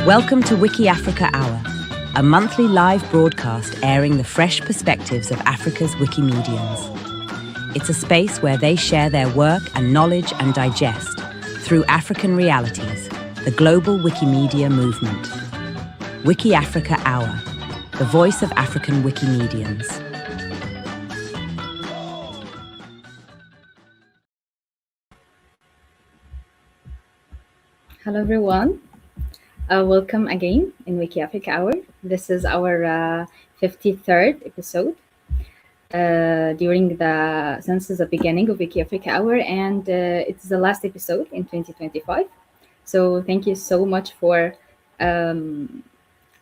Welcome to WikiAfrica Hour, a monthly live broadcast airing the fresh perspectives of Africa's Wikimedians. It's a space where they share their work and knowledge and digest, through African realities, the global Wikimedia movement. WikiAfrica Hour, the voice of African Wikimedians. Hello everyone, welcome again in WikiAfrica Hour. This is our 53rd episode since the beginning of WikiAfrica Hour, and it's the last episode in 2025. So thank you so much for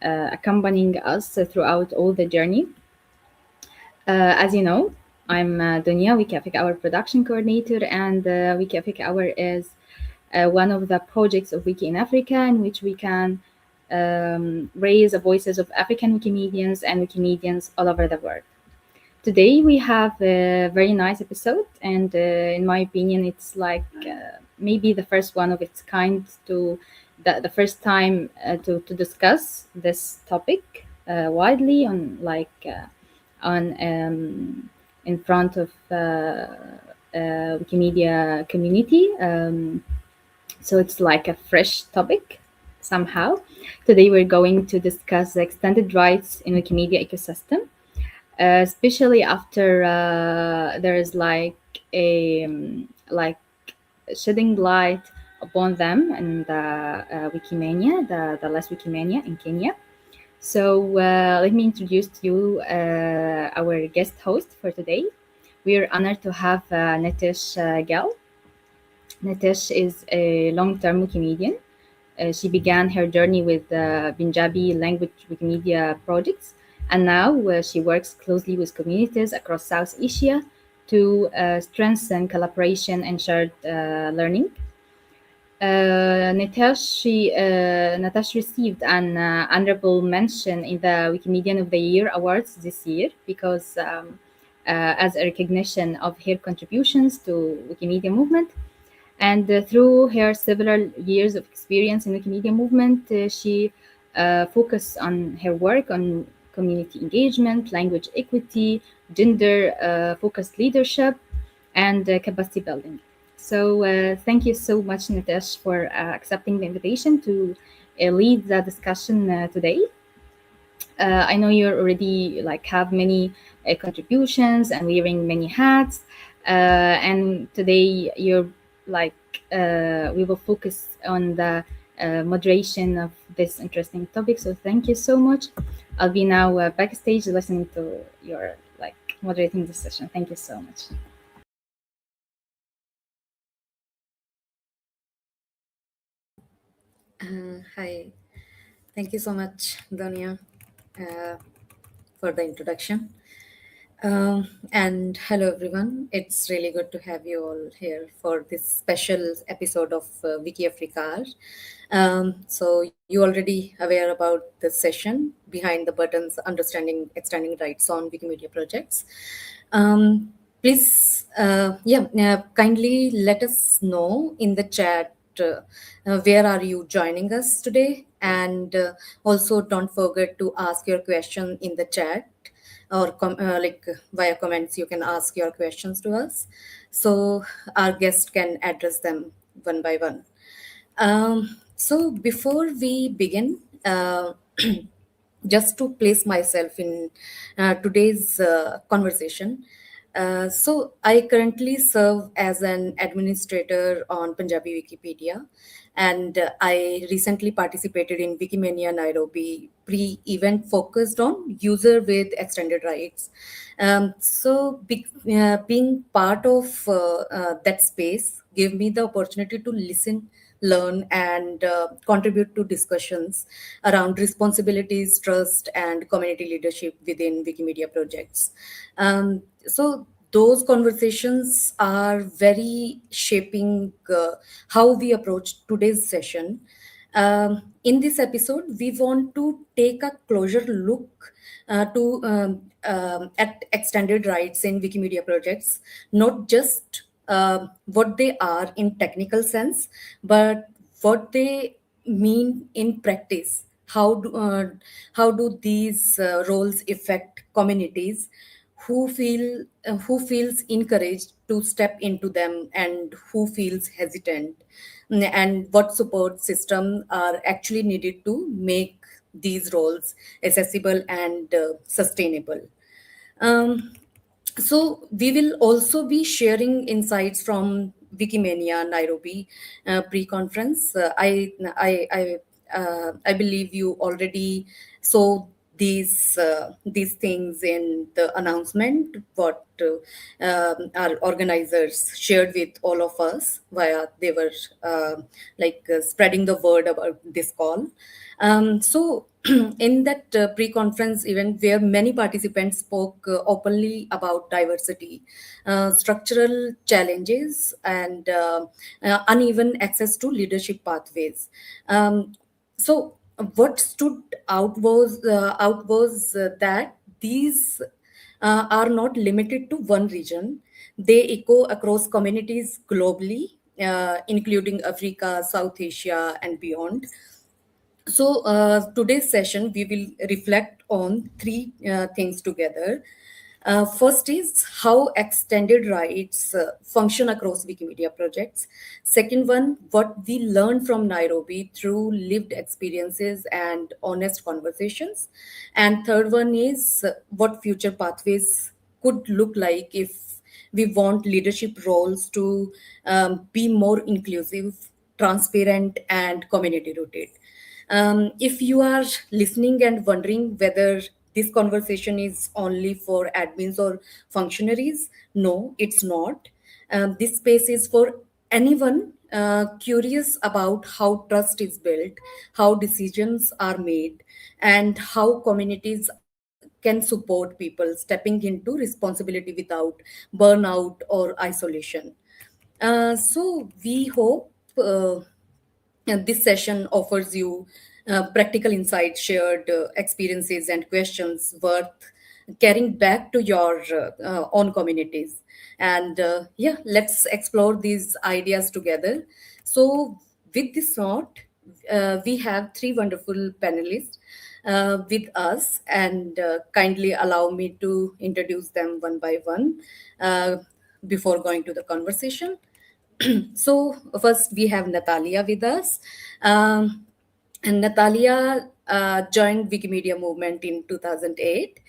accompanying us throughout all the journey. As you know, I'm Donia, WikiAfrica Hour production coordinator, and WikiAfrica Hour is one of the projects of Wiki in Africa, in which we can raise the voices of African Wikimedians and Wikimedians all over the world. Today we have a very nice episode, and in my opinion, it's like maybe the first one of its kind, the first time to discuss this topic widely in front of Wikimedia community. So it's like a fresh topic somehow. Today we're going to discuss the extended rights in Wikimedia ecosystem, especially after there is shedding light upon them and the Wikimania, the last Wikimania in Kenya. So let me introduce to you our guest host for today. We are honored to have Nitesh Gill. Nitesh is a long-term Wikimedian. She began her journey with Punjabi language Wikimedia projects, and now she works closely with communities across South Asia to strengthen collaboration and shared learning. Nitesh received an honorable mention in the Wikimedian of the Year awards this year because as a recognition of her contributions to Wikimedia movement. And through her several years of experience in the Wikimedia movement, she focused on her work on community engagement, language equity, gender-focused leadership, and capacity building. So thank you so much, Nitesh, for accepting the invitation to lead the discussion today. I know you already have many contributions and wearing many hats, and today you're we will focus on the moderation of this interesting topic. So thank you so much. I'll be now backstage listening to your moderating this session. Thank you so much. Hi, thank you so much, Donia, for the introduction. And hello, everyone. It's really good to have you all here for this special episode of WikiAfrica Hour. So you already aware about the session behind the buttons, understanding extending rights on Wikimedia projects. Please, kindly let us know in the chat where are you joining us today, and also don't forget to ask your question in the chat, or via comments you can ask your questions to us, so our guest can address them one by one. So before we begin, just to place myself in today's conversation. So I currently serve as an administrator on Punjabi Wikipedia, and I recently participated in Wikimania Nairobi pre-event focused on user with extended rights. Being part of that space gave me the opportunity to listen, learn, and contribute to discussions around responsibilities, trust, and community leadership within Wikimedia projects. So those conversations are very shaping how we approach today's session. In this episode, we want to take a closer look at extended rights in Wikimedia projects, not just what they are in technical sense, but what they mean in practice? How do these roles affect communities? Who feels encouraged to step into them, and who feels hesitant? And what support systems are actually needed to make these roles accessible and sustainable? Um, so we will also be sharing insights from Wikimania Nairobi pre-conference. I believe you already saw these things in the announcement what our organizers shared with all of us via they were spreading the word about this call. So in that pre-conference event where many participants spoke openly about diversity, structural challenges, and uneven access to leadership pathways. So what stood out was that these are not limited to one region. They echo across communities globally, including Africa, South Asia, and beyond. So, today's session, we will reflect on three things together. First is how extended rights function across Wikimedia projects. Second one, what we learn from Nairobi through lived experiences and honest conversations. And third one is what future pathways could look like if we want leadership roles to be more inclusive, transparent, and community rooted. If you are listening and wondering whether this conversation is only for admins or functionaries, no, it's not. This space is for anyone curious about how trust is built, how decisions are made, and how communities can support people stepping into responsibility without burnout or isolation. So we hope this session offers you practical insights, shared experiences, and questions worth carrying back to your own communities. And yeah, let's explore these ideas together. So, with this note, we have three wonderful panelists with us, and kindly allow me to introduce them one by one before going to the conversation. So first we have Natalia with us. And Natalia joined Wikimedia movement in 2008.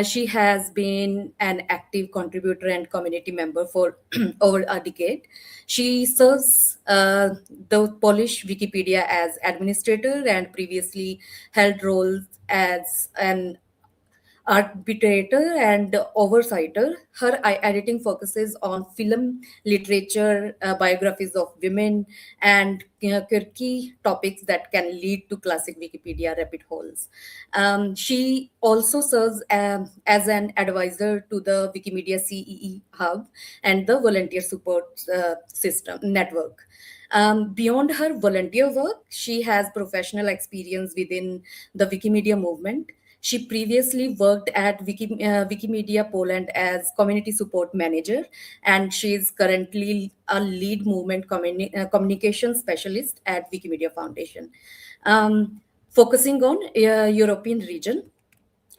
She has been an active contributor and community member for over a decade. She serves the Polish Wikipedia as administrator and previously held roles as an arbitrator and oversighter. Her editing focuses on film, literature, biographies of women, and quirky topics that can lead to classic Wikipedia rabbit holes. She also serves as an advisor to the Wikimedia CEE Hub and the volunteer support system network. Beyond her volunteer work, she has professional experience within the Wikimedia movement. She previously worked at Wikimedia Poland as community support manager, and she is currently a lead movement communication specialist at Wikimedia Foundation. Focusing on European region,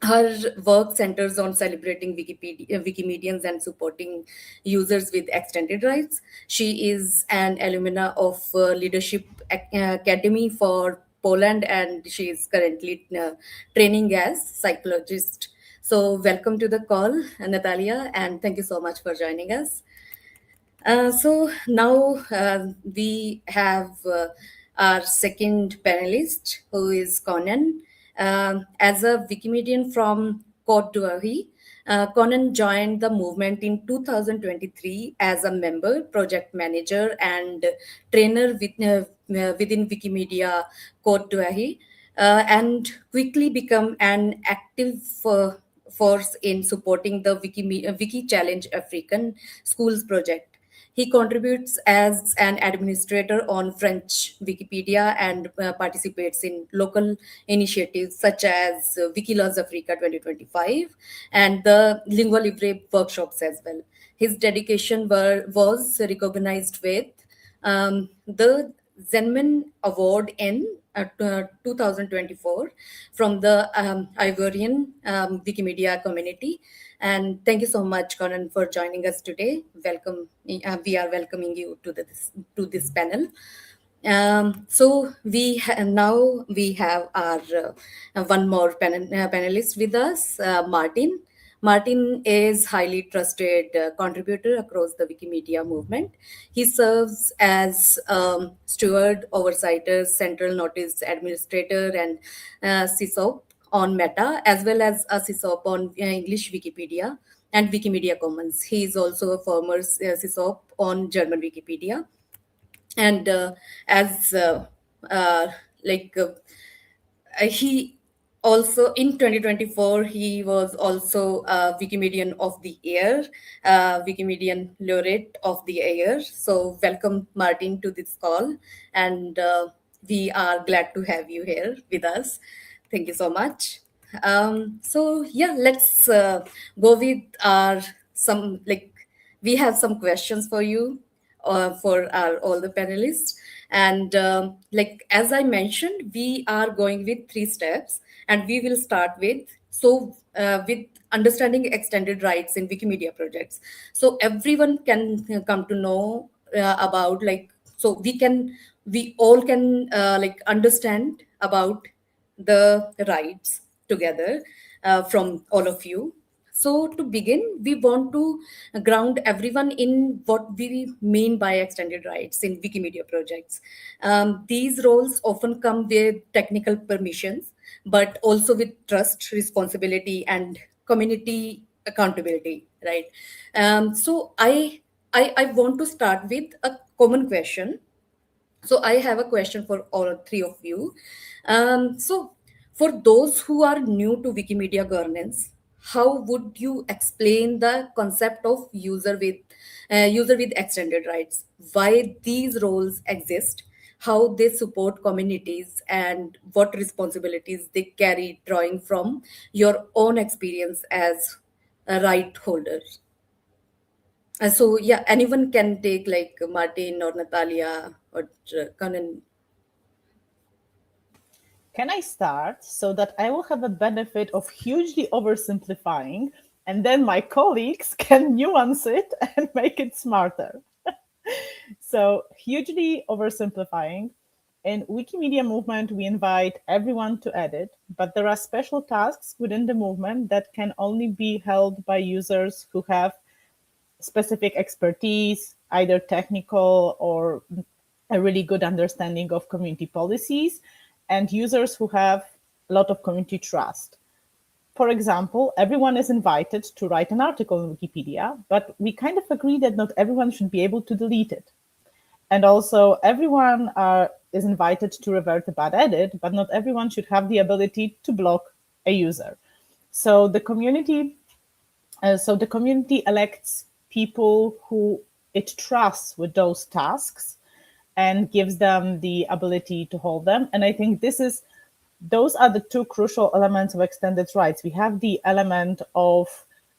her work centers on celebrating Wikimedians and supporting users with extended rights. She is an alumna of Leadership Academy for Poland, and she is currently training as psychologist. So welcome to the call, Natalia, and thank you so much for joining us. So now we have our second panelist, who is Konan. As a Wikimedian from Cote d'Ivoire, Konan joined the movement in 2023 as a member, project manager, and trainer within Wikimedia Cote d'Ivoire, and quickly become an active force in supporting the Wiki Challenge African Schools project. He contributes as an administrator on French Wikipedia and participates in local initiatives such as Wikilaws Africa 2025 and the Lingua Libre workshops as well. His dedication was recognized with the Zenman Award in 2024 from the Ivorian Wikimedia community. And thank you so much, Konan, for joining us today. Welcome. We are welcoming you to this panel. So now we have our one more panelist with us, Martin. Martin is highly trusted contributor across the Wikimedia movement. He serves as steward, oversighter, central notice administrator, and CSOP on Meta, as well as a CSOP on English Wikipedia and Wikimedia Commons. He is also a former CSOP on German Wikipedia, and as like he also in 2024 he was also Wikimedian of the Year, Wikimedian laureate of the year. So welcome, Martin, to this call, and we are glad to have you here with us. Thank you so much. So yeah, let's go with our some like we have some questions for you, for our all the panelists. And like as I mentioned, we are going with 3 steps, and we will start with understanding extended rights in Wikimedia projects, so everyone can come to know about so we all can understand about the rights together from all of you. So, to begin, we want to ground everyone in what we mean by extended rights in Wikimedia projects. These roles often come with technical permissions, but also with trust, responsibility, and community accountability, right? So, I want to start with a common question. So I have a question for all 3 of you. So for those who are new to Wikimedia governance, how would you explain the concept of user with extended rights? Why these roles exist? How they support communities, and what responsibilities they carry, drawing from your own experience as a right holder. So yeah, anyone can take, like Martin or Natalia or Kanan. Can I start so that I will have a benefit of hugely oversimplifying, and then my colleagues can nuance it and make it smarter? So, hugely oversimplifying. In Wikimedia movement, we invite everyone to edit, but there are special tasks within the movement that can only be held by users who have specific expertise, either technical or a really good understanding of community policies, and users who have a lot of community trust. For example, everyone is invited to write an article in Wikipedia, but we kind of agree that not everyone should be able to delete it. And also, everyone is invited to revert a bad edit, but not everyone should have the ability to block a user. So the community elects people who it trusts with those tasks and gives them the ability to hold them. And I think those are the 2 crucial elements of extended rights. We have the element of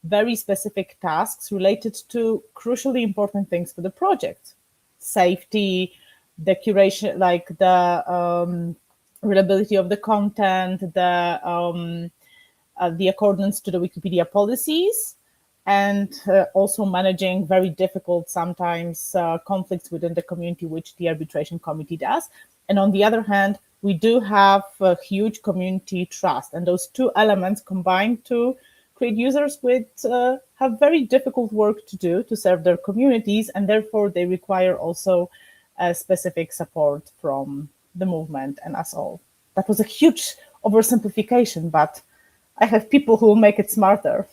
very specific tasks related to crucially important things for the project: safety, the curation, like the reliability of the content, the accordance to the Wikipedia policies, and also managing very difficult, sometimes conflicts within the community, which the arbitration committee does. And on the other hand, we do have a huge community trust, and those 2 elements combine to create users with have very difficult work to do to serve their communities, and therefore they require also specific support from the movement and us all. That was a huge oversimplification, but I have people who will make it smarter.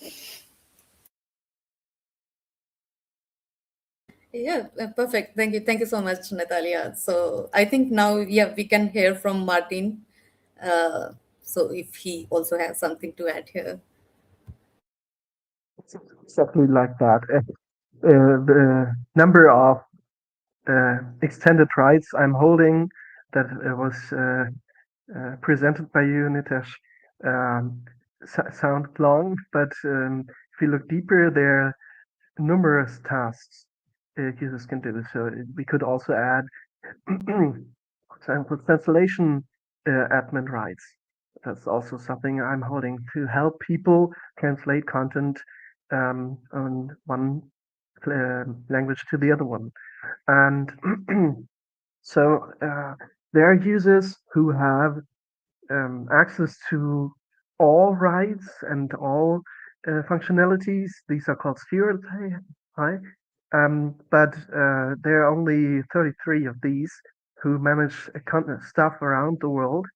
Yeah, perfect. Thank you so much, Natalia. So I think now, yeah, we can hear from Martin. So if he also has something to add here. Exactly like that. The number of extended rights I'm holding that was presented by you, Nitesh, sound long, but if you look deeper, there are numerous tasks users can do. So we could also add example, translation admin rights. That's also something I'm holding to help people translate content on one language to the other one. And so there are users who have access to all rights and all functionalities. These are called stewards. Hi. But there are only 33 of these who manage stuff around the world.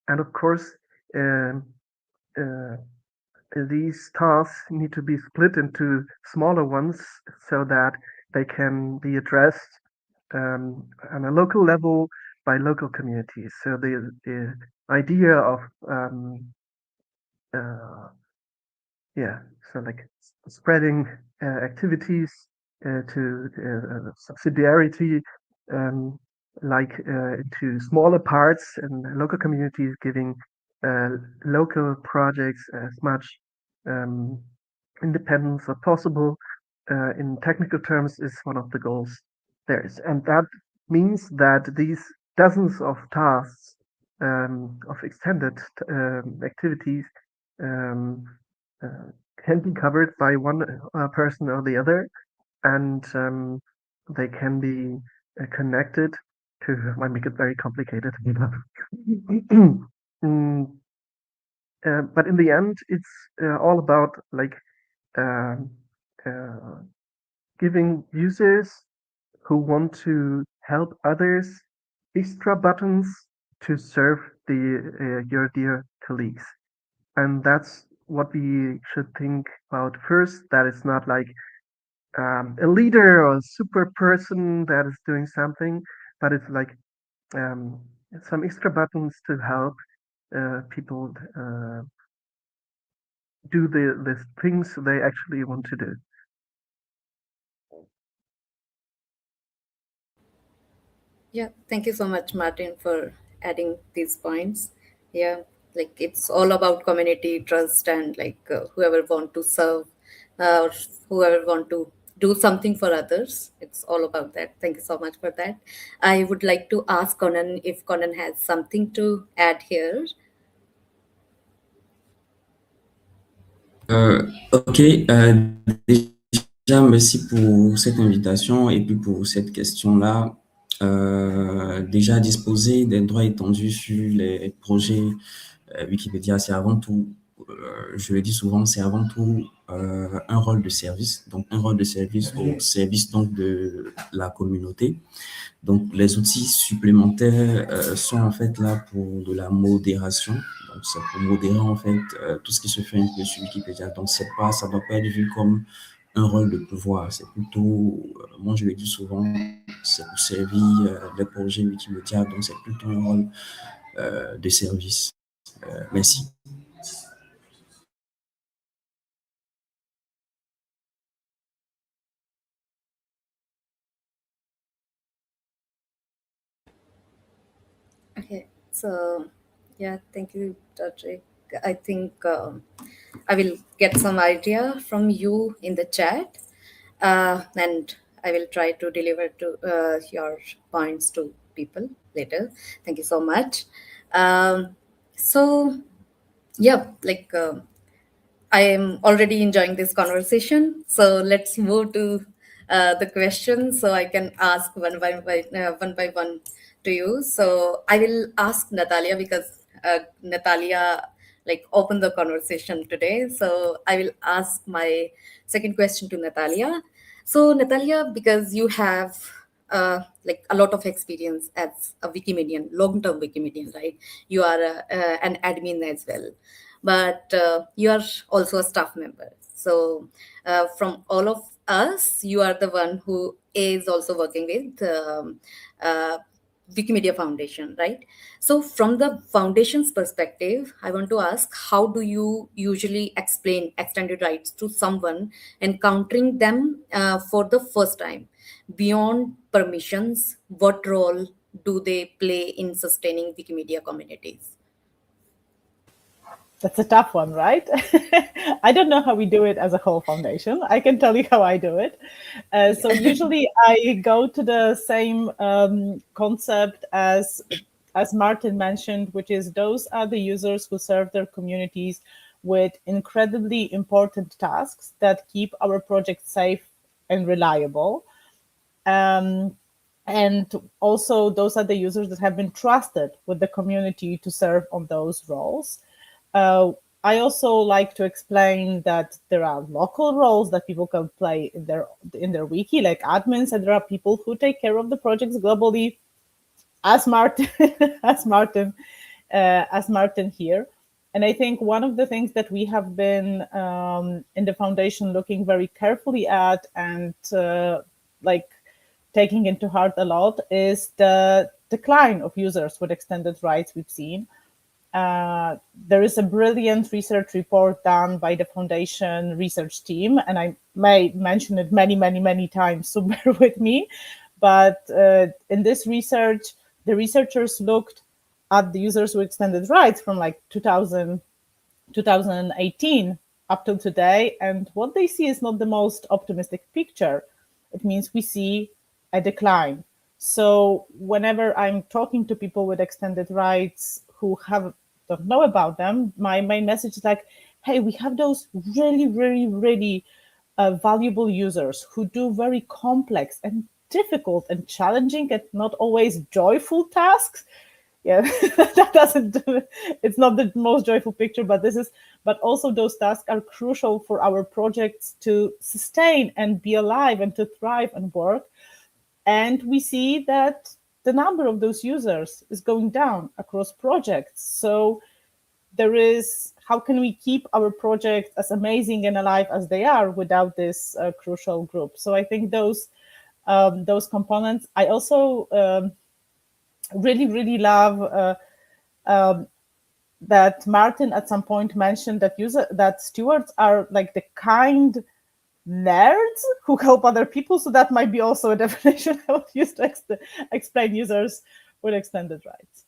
And of course, um, uh, these tasks need to be split into smaller ones so that they can be addressed on a local level by local communities. So the idea of uh, yeah, so like spreading activities to subsidiarity, um, like into smaller parts and local communities, giving local projects as much um, independence as possible in technical terms is one of the goals there is. And that means that these dozens of tasks of extended activities um, uh, can be covered by one person or the other, and they can be connected to might make it very complicated. Mm, but in the end, it's all about like um, uh, giving users who want to help others extra buttons to serve your dear colleagues. And that's what we should think about first, that it's not like a leader or a super person that is doing something, but it's like um, some extra buttons to help people do the things they actually want to do. Yeah, thank you so much, Martin, for adding these points. Yeah, like it's all about community trust and like whoever want to serve or whoever want to do something for others. It's all about that. Thank you so much for that. I would like to ask Konan if Konan has something to add here. Ok, déjà merci pour cette invitation et puis pour cette question-là. Déjà disposer des droits étendus sur les projets Wikipédia, c'est avant tout, je le dis souvent, c'est avant tout un rôle de service, donc un rôle de service au service donc de la communauté. Donc les outils supplémentaires sont en fait là pour de la modération. Donc c'est pour modérer en fait tout ce qui se fait un peu sur Wikipédia. Donc c'est pas, ça doit pas être vu comme un rôle de pouvoir. C'est plutôt, moi je le dis souvent, c'est pour servir les projets Wikimedia. Donc c'est plutôt un rôle de service. Merci. Okay, so yeah, thank you, Patrick. I think I will get some idea from you in the chat, and I will try to deliver to your points to people later. Thank you so much. So yeah, like I am already enjoying this conversation. So let's move to the questions so I can ask one by one to you. So I will ask Natalia because Natalia like opened the conversation today. So I will ask my second question to Natalia. So Natalia, because you have like a lot of experience as a Wikimedian, long-term Wikimedian, right? You are an admin as well, but you are also a staff member. So from all of us, you are the one who is also working with Wikimedia Foundation, right? So from the foundation's perspective, I want to ask, how do you usually explain extended rights to someone encountering them for the first time? Beyond permissions, what role do they play in sustaining Wikimedia communities? That's a tough one, right? I don't know how we do it as a whole foundation. I can tell you how I do it. So usually I go to the same concept as as Martin mentioned, which is those are the users who serve their communities with incredibly important tasks that keep our project safe and reliable. And also, those are the users that have been trusted with the community to serve on those roles. I also like to explain that there are local roles that people can play in their wiki, like admins, and there are people who take care of the projects globally, as Martin, as Martin here. And I think one of the things that we have been in the foundation looking very carefully at and like taking into heart a lot is the decline of users with extended rights we've seen. There is a brilliant research report done by the foundation research team, and I may mention it many, many, many times, so bear with me. But in this research, the researchers looked at the users with extended rights from like 2018 up till today, and what they see is not the most optimistic picture. It means we see a decline. So whenever I'm talking to people with extended rights who don't know about them, my message is like, hey, we have those really, really, really valuable users who do very complex and difficult and challenging and not always joyful tasks. Yeah, that doesn't do, it's not the most joyful picture, but also those tasks are crucial for our projects to sustain and be alive and to thrive and work. And we see that the number of those users is going down across projects. So there is, how can we keep our projects as amazing and alive as they are without this crucial group? So I think those components. I also really, really love that Martin at some point mentioned that stewards are like the kind nerds who help other people. So that might be also a definition I would use to explain users with extended rights.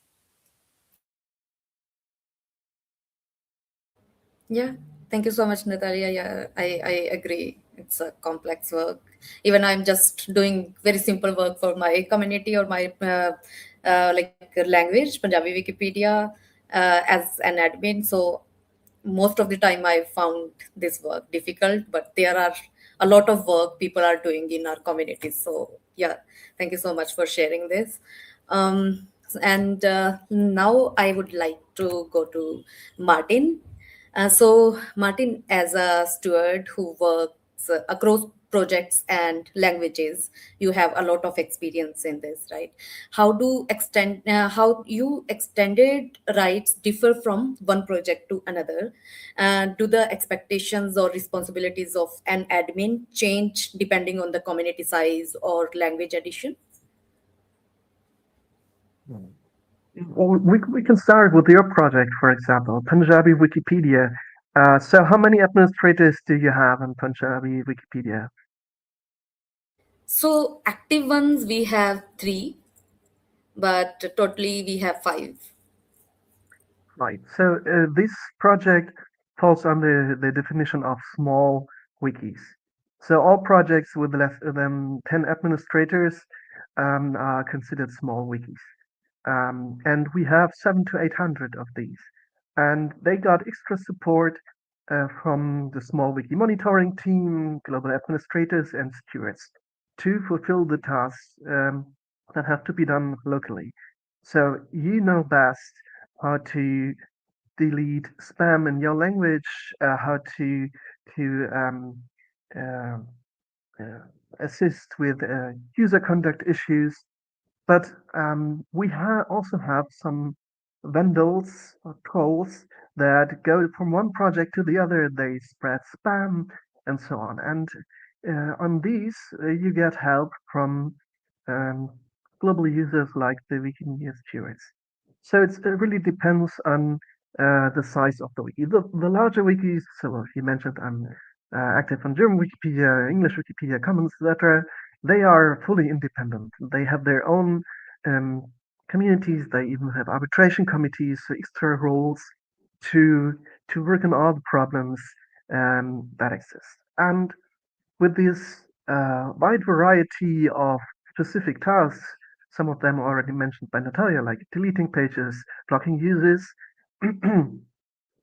Yeah, thank you so much, Natalia. Yeah, I agree. It's a complex work. Even I'm just doing very simple work for my community or my like language, Punjabi Wikipedia, as an admin. So most of the time I found this work difficult, but there are a lot of work people are doing in our communities. So yeah, thank you so much for sharing this. And now I would like to go to Martin. So Martin, as a steward who works across projects and languages, you have a lot of experience in this, right? How you extended rights differ from one project to another? Do the expectations or responsibilities of an admin change depending on the community size or language addition? Well, we can start with your project, for example, Punjabi Wikipedia. So how many administrators do you have in Punjabi Wikipedia? So active ones we have 3, but totally we have 5. Right. So this project falls under the definition of small wikis. So all projects with less than 10 administrators are considered small wikis. And we have 700 to 800 of these. And they got extra support from the small wiki monitoring team, global administrators, and stewards to fulfill the tasks that have to be done locally. So you know best how to delete spam in your language, how to uh, uh, assist with user conduct issues, but we also have some vandals or trolls that go from one project to the other. They spread spam and so on. And on these, you get help from um, global users like the Wikimania stewards. So it really depends on the size of the wiki. The larger wikis, so you mentioned I'm active on German Wikipedia, English Wikipedia Commons, etc. They are fully independent. They have their own um, communities. They even have arbitration committees, so extra roles to work on all the problems that exist. And with this wide variety of specific tasks, some of them already mentioned by Natalia, like deleting pages, blocking users.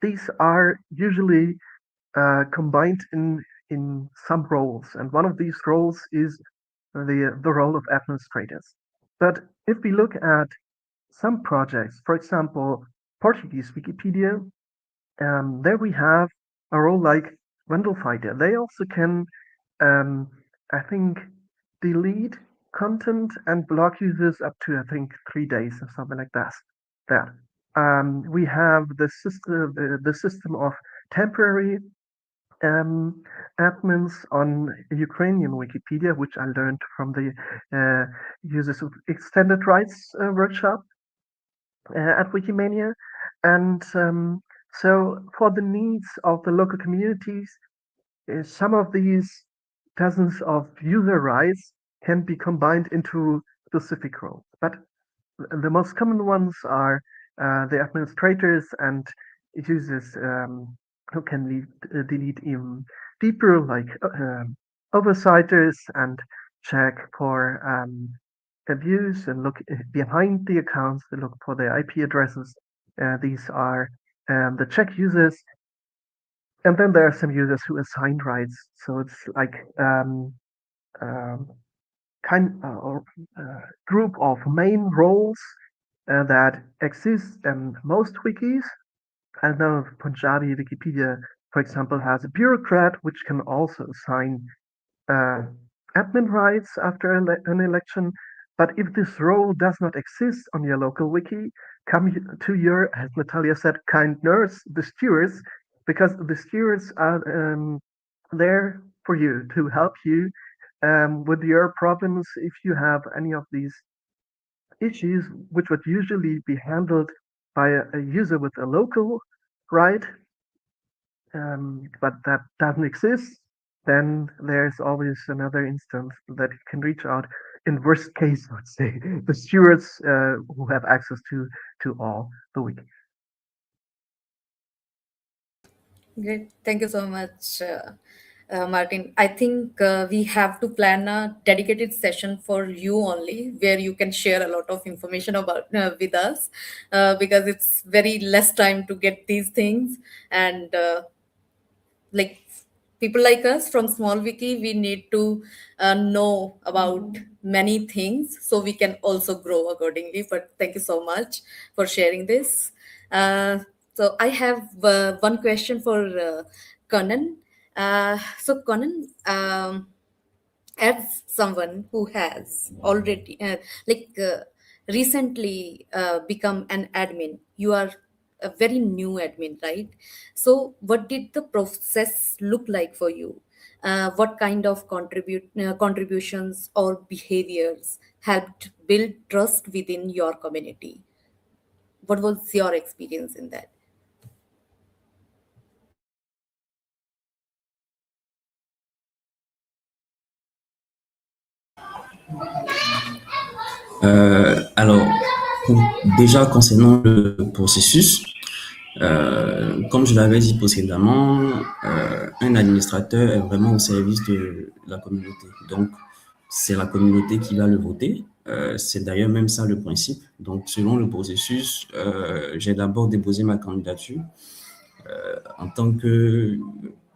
These are usually combined in some roles, and one of these roles is the role of administrators. But if we look at some projects, for example, Portuguese Wikipedia, there we have a role like Vandal Fighter. They also can, I think, delete content and block users up to, I think, 3 days or something like that. We have the system of temporary admins on Ukrainian Wikipedia, which I learned from the Users with Extended Rights workshop at Wikimania. And so for the needs of the local communities, some of these dozens of user rights can be combined into specific roles. But the most common ones are the administrators and users who can delete even deeper, like oversighters, and check for abuse and look behind the accounts, they look for their IP addresses. These are the check users. And then there are some users who assign rights. So it's like group of main roles that exist in most wikis. I know Punjabi Wikipedia, for example, has a bureaucrat which can also assign admin rights after an election. But if this role does not exist on your local wiki, come to your, as Natalia said, kind nurse, the stewards, because the stewards are there for you to help you with your problems if you have any of these issues, which would usually be handled by a user with a local right, but that doesn't exist. Then there's always another instance that you can reach out. In worst case, let's say the stewards who have access to all the wiki. Great. Thank you so much, Martin. I think we have to plan a dedicated session for you only, where you can share a lot of information about with us, because it's very less time to get these things. And like people like us from small wiki, we need to know about many things so we can also grow accordingly. But thank you so much for sharing this. So I have one question for Konan. So Konan, as someone who has already recently become an admin, you are a very new admin, right? So what did the process look like for you? What kind of contributions or behaviors helped build trust within your community? What was your experience in that? Alors, déjà concernant le processus, comme je l'avais dit précédemment, un administrateur est vraiment au service de la communauté. Donc, c'est la communauté qui va le voter. C'est d'ailleurs même ça le principe. Donc, selon le processus, j'ai d'abord déposé ma candidature en tant que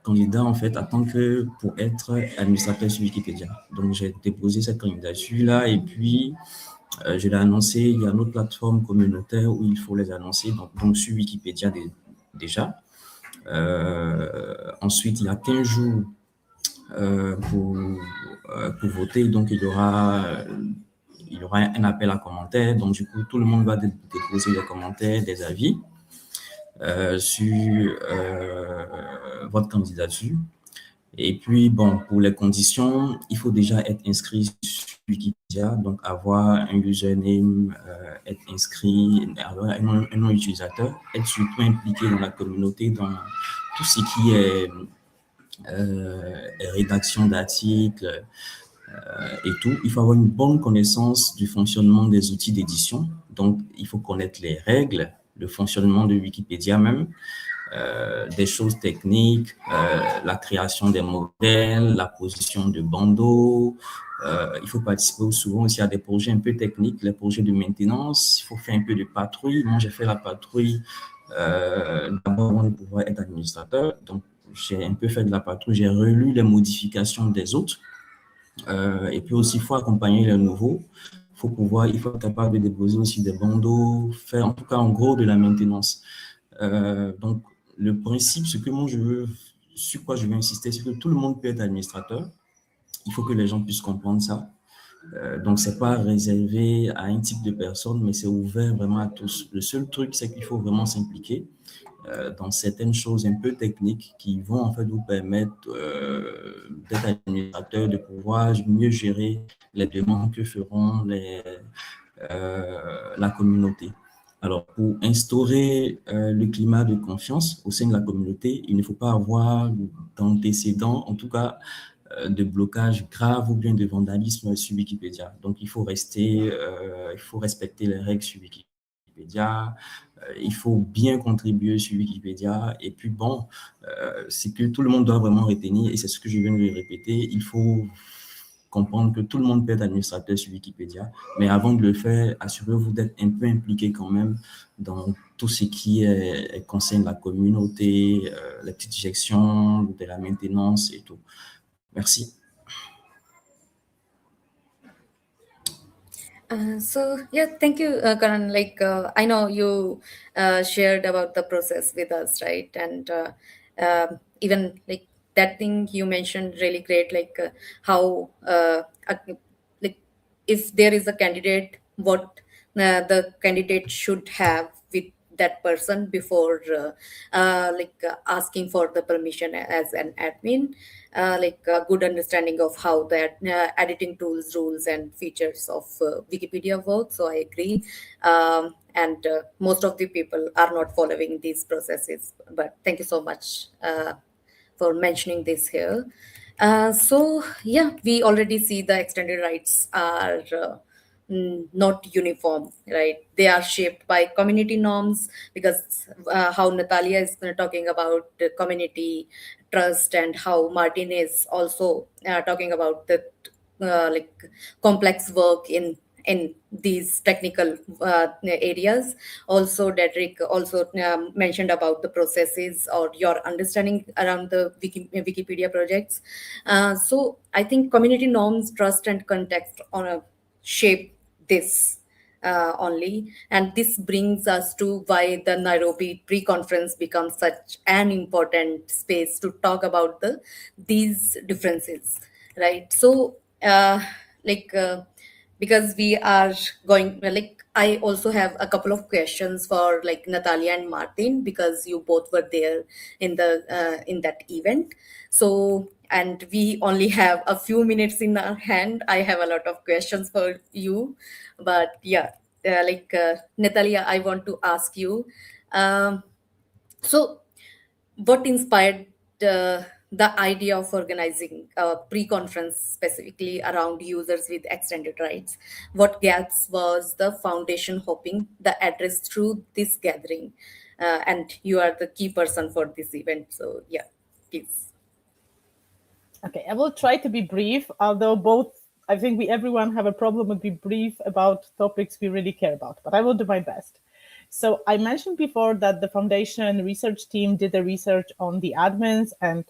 candidat, en fait, en tant que pour être administrateur sur Wikipédia. Donc, j'ai déposé cette candidature-là et puis je l'ai annoncé. Il y a une autre plateforme communautaire où il faut les annoncer, donc sur Wikipédia déjà. Ensuite, il y a 15 jours pour voter. Donc, il y aura un appel à commentaires. Donc, du coup, tout le monde va déposer des commentaires, des avis sur votre candidature. Et puis, bon, pour les conditions, il faut déjà être inscrit sur Wikipédia, donc avoir un username, être inscrit, avoir un nom utilisateur, être surtout impliqué dans la communauté, dans tout ce qui est rédaction d'articles et tout. Il faut avoir une bonne connaissance du fonctionnement des outils d'édition. Donc, il faut connaître les règles, le fonctionnement de Wikipédia même. des choses techniques, la création des modèles, la position de bandeaux. Il faut participer souvent aussi à des projets un peu techniques, les projets de maintenance. Il faut faire un peu de patrouille. Moi, j'ai fait la patrouille d'abord avant de pouvoir être administrateur. Donc, j'ai un peu fait de la patrouille. J'ai relu les modifications des autres. Et puis aussi, il faut accompagner les nouveaux. Il faut être capable de déposer aussi des bandeaux, faire en tout cas en gros de la maintenance. Donc, le principe, sur quoi je veux insister, c'est que tout le monde peut être administrateur. Il faut que les gens puissent comprendre ça. Donc, c'est pas réservé à un type de personne, mais c'est ouvert vraiment à tous. Le seul truc, c'est qu'il faut vraiment s'impliquer dans certaines choses un peu techniques qui vont en fait vous permettre d'être administrateur, de pouvoir mieux gérer les demandes que feront la communauté. Alors, pour instaurer le climat de confiance au sein de la communauté, il ne faut pas avoir d'antécédents, en tout cas de blocage grave ou bien de vandalisme sur Wikipédia. Donc, il faut respecter les règles sur Wikipédia, il faut bien contribuer sur Wikipédia. Et puis, bon, c'est que tout le monde doit vraiment retenir, et c'est ce que je viens de répéter, il faut comprendre que tout le monde peut être administrateur sur Wikipédia, mais avant de le faire, assurez-vous d'être un peu impliqué quand même dans tout ce qui concerne la communauté, la petite gestion de la maintenance et tout. Merci. So yeah, thank you, Karan. I know you shared about the process with us, right? And even like that thing you mentioned, really great. How like if there is a candidate, what the candidate should have with that person before asking for the permission as an admin, a good understanding of how that editing tools, rules, and features of Wikipedia work. So I agree. And most of the people are not following these processes. But thank you so much for mentioning this here. So yeah, we already see the extended rights are not uniform, right? They are shaped by community norms, because how Natalia is talking about the community trust, and how Martin is also talking about the complex work in these technical areas. Also, Dedrick also mentioned about the processes or your understanding around the Wikipedia projects. So I think community norms, trust, and context on a shape this only. And this brings us to why the Nairobi pre-conference becomes such an important space to talk about these differences, right? So because we are going, I also have a couple of questions for Natalia and Martin, because you both were there in that event. So, and we only have a few minutes in our hand. I have a lot of questions for you, but yeah, Natalia, I want to ask you, so what inspired the idea of organizing a pre-conference specifically around users with extended rights? What gaps was the foundation hoping the address through this gathering? And you are the key person for this event, so yeah, please. Okay, I will try to be brief, although I think everyone have a problem with being brief about topics we really care about, but I will do my best. So I mentioned before that the foundation research team did the research on the admins and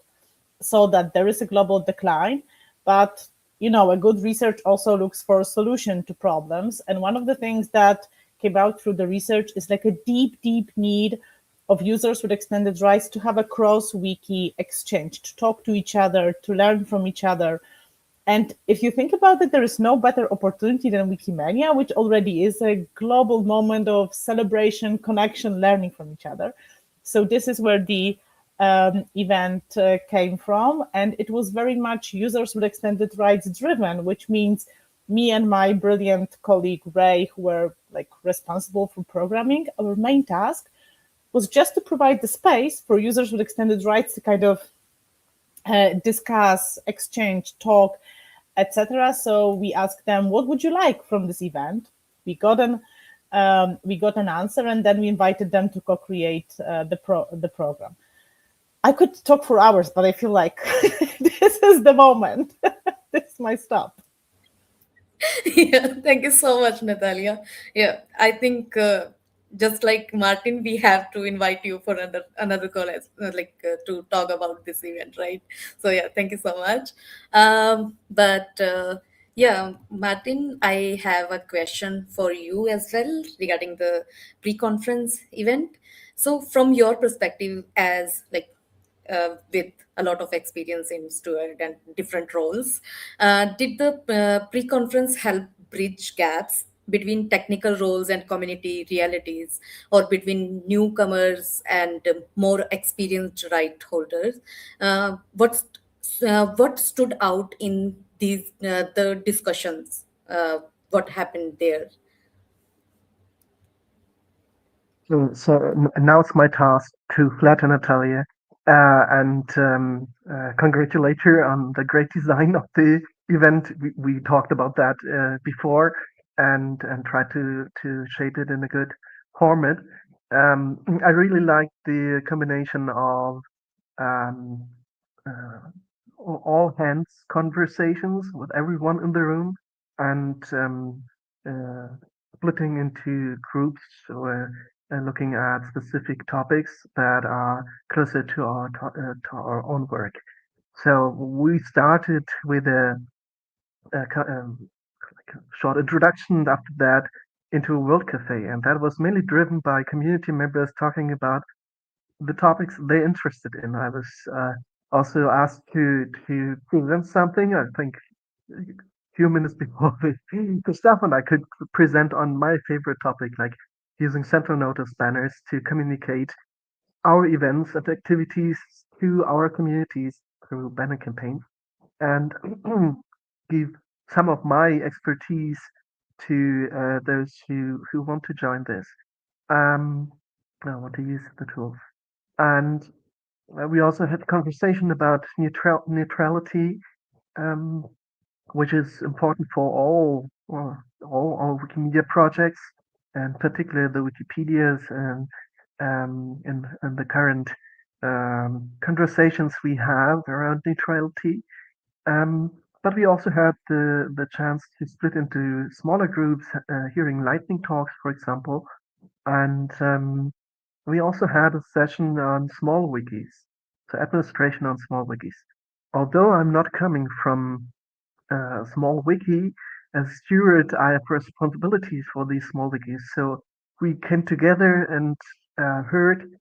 saw that there is a global decline, but a good research also looks for a solution to problems. And one of the things that came out through the research is a deep need of users with extended rights to have a cross-wiki exchange, to talk to each other, to learn from each other. And if you think about it, there is no better opportunity than Wikimania, which already is a global moment of celebration, connection, learning from each other. So this is where the event came from. And it was very much users with extended rights driven, which means me and my brilliant colleague, Ray, who were responsible for programming, our main task was just to provide the space for users with extended rights to kind of discuss, exchange, talk, etc. So we asked them, what would you like from this event? We got an we got an answer, and then we invited them to co-create the program. I could talk for hours, but I feel like this is the moment. This is my stop. Yeah, thank you so much, Natalia. Yeah, I think just like Martin, we have to invite you for another call to talk about this event, right? So yeah, thank you so much. But yeah, Martin, I have a question for you as well regarding the pre-conference event. So from your perspective as with a lot of experience in steward and different roles. Did the pre-conference help bridge gaps between technical roles and community realities, or between newcomers and more experienced right holders? What stood out in the discussions? What happened there? So now it's my task to flatter Natalia and congratulate her on the great design of the event. We talked about that before and try to shape it in a good format. I really like the combination of um, uh, all hands conversations with everyone in the room and uh, splitting into groups or looking at specific topics that are closer to to our own work. So we started with like a short introduction, and after that into a World Cafe, and that was mainly driven by community members talking about the topics they're interested in. I was also asked to present something. I think a few minutes before the staff and I could present on my favorite topic, like using central notice banners to communicate our events and activities to our communities through banner campaigns and give some of my expertise to those who want to join this. Um, I want to use the tools. And we also had a conversation about neutrality, um, which is important for all Wikimedia projects, and particularly the Wikipedias and the current conversations we have around neutrality. Um, but we also had the chance to split into smaller groups, hearing lightning talks, for example, and we also had a session on small wikis, so administration on small wikis. Although I'm not coming from a small wiki, as steward, I have responsibilities for these small wikis. So we came together and heard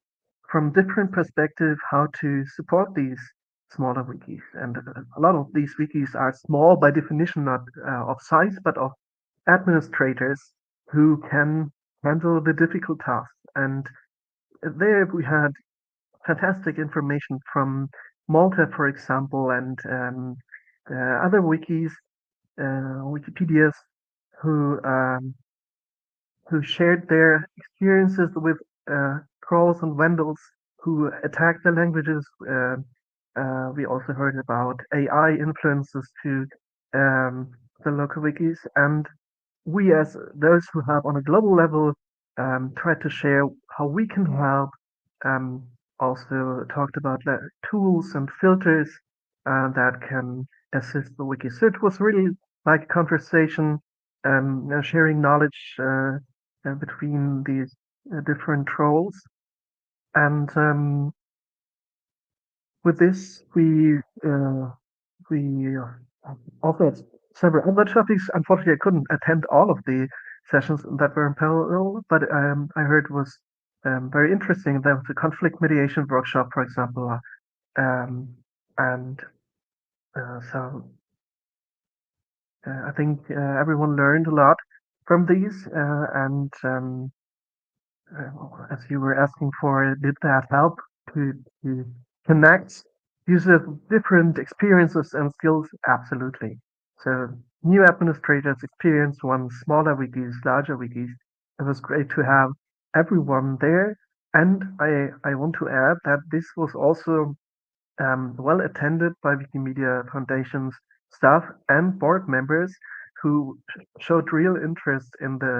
from different perspectives how to support these smaller wikis. And a lot of these wikis are small by definition, not of size, but of administrators who can handle the difficult tasks. And there we had fantastic information from Malta, for example, and other Wikipedias who um, who shared their experiences with trolls and vandals who attacked the languages. We also heard about AI influences to the local wikis, and we, as those who have on a global level, try to share how we can help. Um, Also talked about tools and filters that can assist the wiki. So it was really like a conversation, sharing knowledge between these different roles. And with this, we offered several other topics. Unfortunately, I couldn't attend all of the sessions that were in parallel, but I heard was very interesting. There was a conflict mediation workshop, for example, and so I think everyone learned a lot from these. And as you were asking for, did that help to connect users with different experiences and skills? Absolutely. So new administrators experience one smaller wikis, larger wikis. It was great to have everyone there. And I want to add that this was also well attended by Wikimedia Foundation's staff and board members who showed real interest in the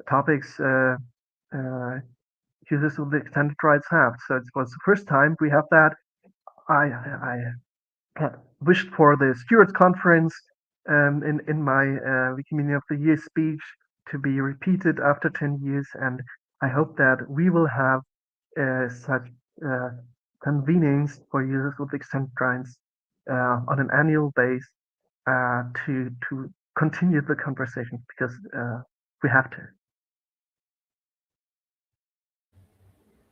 topics users with extended rights have. So it was the first time we have that. I wished for the stewards conference in my Wikimania of the Year speech to be repeated after 10 years, and I hope that we will have such convenings for users with extended rights on an annual base to continue the conversation, because we have to.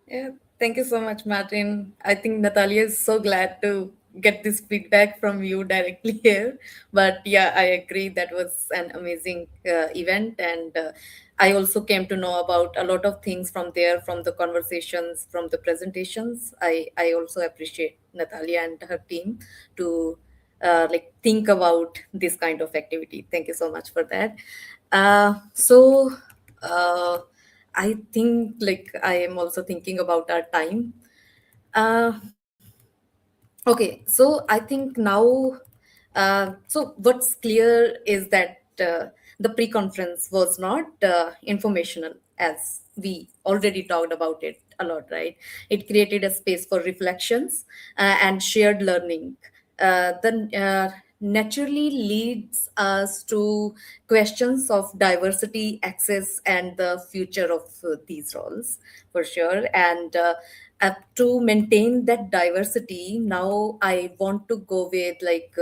Yeah, thank you so much, Martin. I think Natalia is so glad to get this feedback from you directly here. But yeah, I agree that was an amazing event. And I also came to know about a lot of things from there, from the conversations, from the presentations. I also appreciate Natalia and her team to like think about this kind of activity. Thank you so much for that. So uh, I think like I am also thinking about our time. Uh, okay, so I think now, so what's clear is that the pre-conference was not informational, as we already talked about it a lot, right? It created a space for reflections and shared learning. Then naturally leads us to questions of diversity, access, and the future of these roles, for sure. And to maintain that diversity, now I want to go with like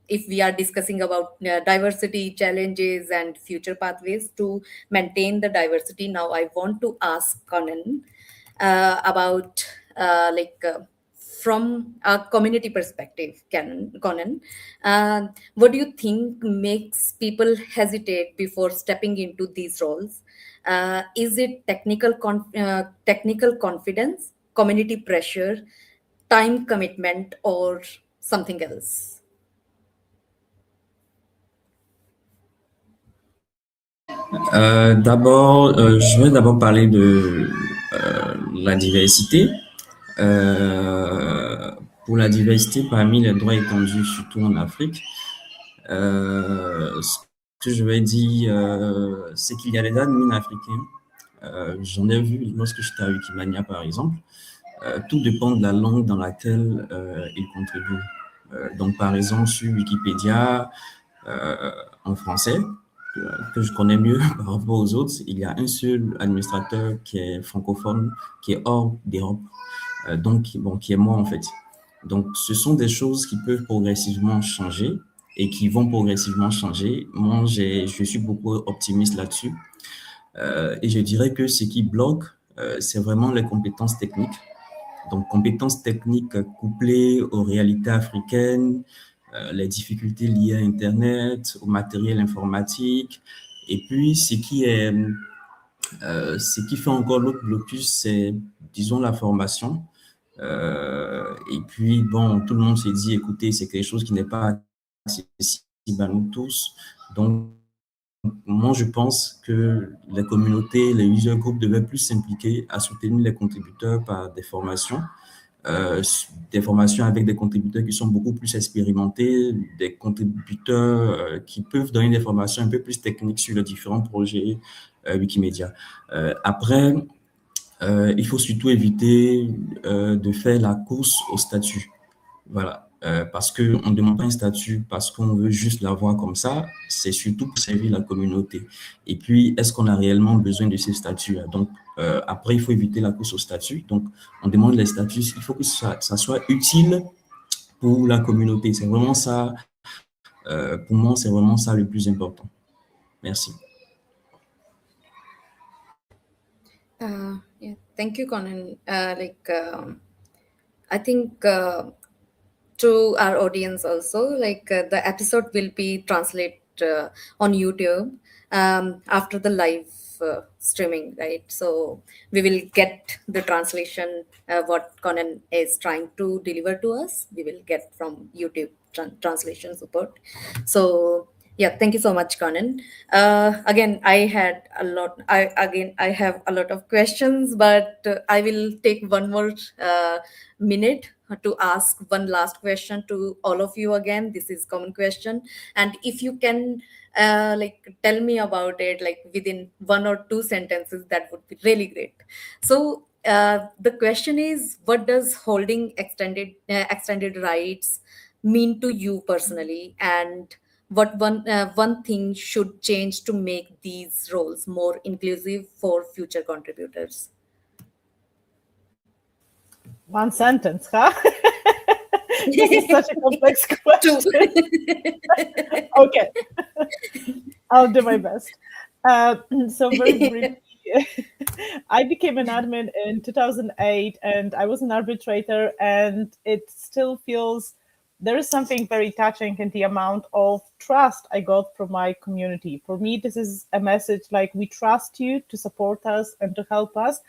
if we are discussing about diversity challenges and future pathways to maintain the diversity, now I want to ask Conan about from a community perspective, Conan, what do you think makes people hesitate before stepping into these roles? Is it technical confidence, community pressure, time commitment, or something else? D'abord, je vais d'abord parler de la diversité. Pour la diversité parmi les droits étendus, surtout en Afrique, ce que je vais dire, c'est qu'il y a des admins africains. J'en ai vu lorsque j'étais à Wikimania, par exemple. Tout dépend de la langue dans laquelle ils contribuent. Donc, par exemple, sur Wikipédia, en français, que je connais mieux par rapport aux autres, il y a un seul administrateur qui est francophone, qui est hors d'Europe, donc bon, qui est moi en fait. Donc, ce sont des choses qui peuvent progressivement changer et qui vont progressivement changer. Moi, je suis beaucoup optimiste là-dessus. Et je dirais que ce qui bloque, c'est vraiment les compétences techniques. Donc, compétences techniques couplées aux réalités africaines, les difficultés liées à Internet, au matériel informatique. Et puis, ce qui fait encore l'autre blocus, c'est, disons, la formation. Et puis, bon, tout le monde s'est dit, écoutez, c'est quelque chose qui n'est pas accessible à nous tous. Donc, moi, je pense que les communautés, les user groups devaient plus s'impliquer à soutenir les contributeurs par des formations avec des contributeurs qui sont beaucoup plus expérimentés, des contributeurs qui peuvent donner des formations un peu plus techniques sur les différents projets Wikimedia. Après, il faut surtout éviter de faire la course au statut. Voilà. Parce qu'on ne demande pas un statut parce qu'on veut juste l'avoir comme ça, c'est surtout pour servir la communauté. Et puis, est-ce qu'on a réellement besoin de ces statuts-là? Donc, après, il faut éviter la course au statut. Donc, on demande les statuts, il faut que ça soit utile pour la communauté. C'est vraiment ça, pour moi, c'est vraiment ça le plus important. Merci. Yeah, thank you, Conan. I think to our audience also, the episode will be translated on YouTube after the live streaming, right? So we will get the translation what Conan is trying to deliver to us. We will get from YouTube translation support. So Yeah, thank you so much, Konan. Again, I have a lot of questions, but I will take one more minute to ask one last question to all of you again. This is common question, and if you can like tell me about it like within 1 or 2 sentences, that would be really great. So the question is, what does holding extended rights mean to you personally, and what one thing should change to make these roles more inclusive for future contributors? One sentence, huh? This is such a complex question. Okay, I'll do my best. So very briefly, I became an admin in 2008, and I was an arbitrator, and it still feels there is something very touching in the amount of trust I got from my community. For me, this is a message like, we trust you to support us and to help us.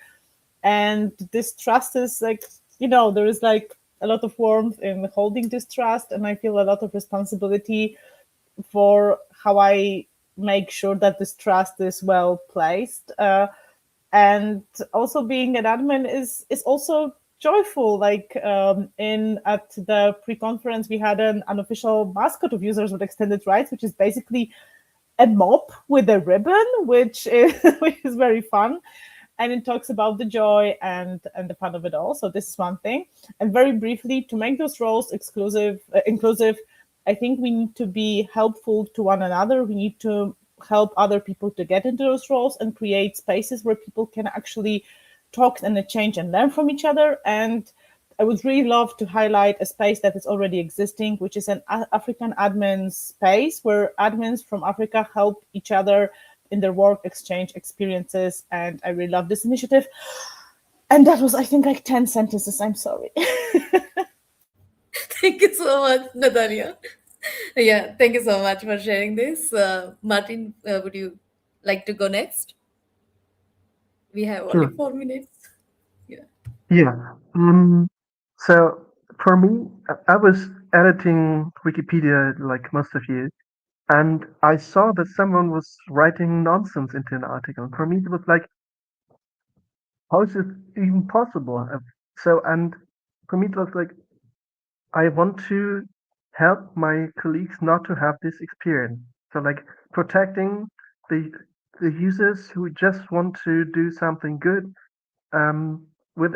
And this trust is like, there is like a lot of warmth in holding this trust, and I feel a lot of responsibility for how I make sure that this trust is well placed. And also being an admin is also joyful. Like at the pre-conference, we had an unofficial mascot of Users with Extended Rights, which is basically a mop with a ribbon, which is very fun. And it talks about the joy and the fun of it all. So this is one thing. And very briefly, to make those roles inclusive, I think we need to be helpful to one another. We need to help other people to get into those roles and create spaces where people can actually talk and exchange and learn from each other. And I would really love to highlight a space that is already existing, which is an African admin space where admins from Africa help each other in their work, exchange experiences. And I really love this initiative. And that was, I think, like 10 sentences. I'm sorry. Thank you so much, Natalia. Yeah, thank you so much for sharing this. Martin, would you like to go next? We have only Sure. 4 minutes. Yeah. Yeah. So for me, I was editing Wikipedia like most of you, and I saw that someone was writing nonsense into an article. For me, it was like, how is it even possible? And for me, it was like, I want to help my colleagues not to have this experience. So like protecting the users who just want to do something good with